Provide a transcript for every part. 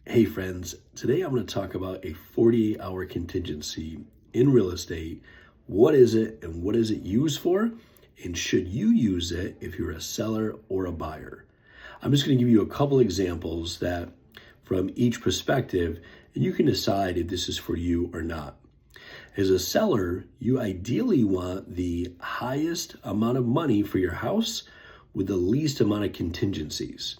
Hey friends, today I'm going to talk about a 48-hour contingency in real estate. What is it and what is it used for? And should you use it if you're a seller or a buyer? I'm just going to give you a couple examples that from each perspective, and you can decide if this is for you or not. As a seller, you ideally want the highest amount of money for your house with the least amount of contingencies.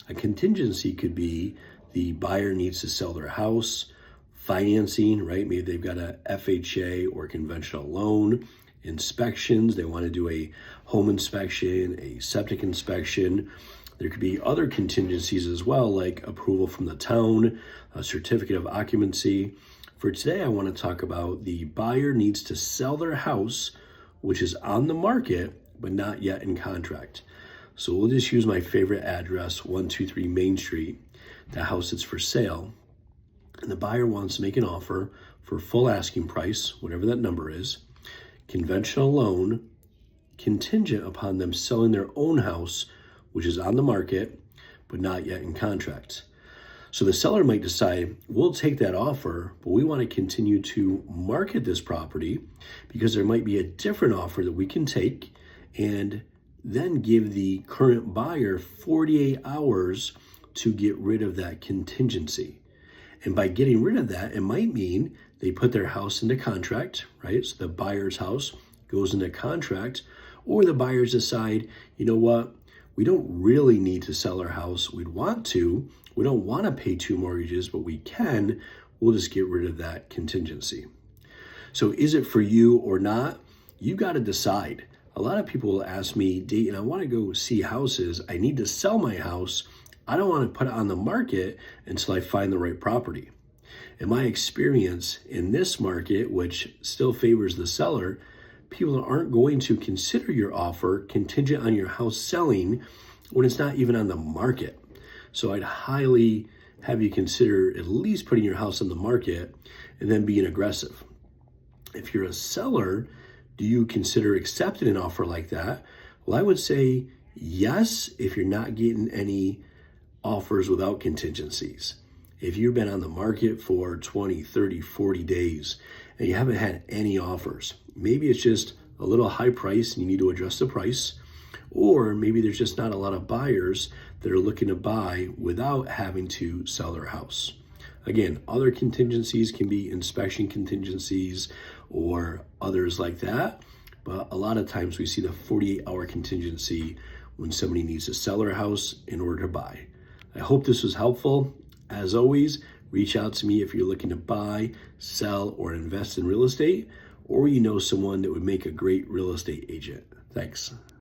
A contingency could be the buyer needs to sell their house, financing, right? Maybe they've got a FHA or conventional loan, inspections. They want to do a home inspection, a septic inspection. There could be other contingencies as well, like approval from the town, a certificate of occupancy. For today, I want to talk about the buyer needs to sell their house, which is on the market, but not yet in contract. So we'll just use my favorite address, 123 Main Street, the house that's for sale. And the buyer wants to make an offer for full asking price, whatever that number is, conventional loan, contingent upon them selling their own house, which is on the market, but not yet in contract. So the seller might decide, we'll take that offer, but we want to continue to market this property because there might be a different offer that we can take and then give the current buyer 48 hours to get rid of that contingency. And by getting rid of that, it might mean they put their house into contract, right? So the buyer's house goes into contract, or the buyers decide, you know what? We don't really need to sell our house. We'd want to. We don't want to pay 2 mortgages, but we can. We'll just get rid of that contingency. So is it for you or not? You got to decide. A lot of people will ask me, Dayton, I want to go see houses. I need to sell my house. I don't want to put it on the market until I find the right property. In my experience in this market, which still favors the seller, people aren't going to consider your offer contingent on your house selling when it's not even on the market. So I'd highly have you consider at least putting your house on the market and then being aggressive. If you're a seller, do you consider accepting an offer like that? Well, I would say yes, if you're not getting any offers without contingencies. If you've been on the market for 20, 30, 40 days and you haven't had any offers, maybe it's just a little high price and you need to adjust the price, or maybe there's just not a lot of buyers that are looking to buy without having to sell their house. Again, other contingencies can be inspection contingencies or others like that. But a lot of times we see the 48-hour contingency when somebody needs to sell their house in order to buy. I hope this was helpful. As always, reach out to me if you're looking to buy, sell, or invest in real estate, or you know someone that would make a great real estate agent. Thanks.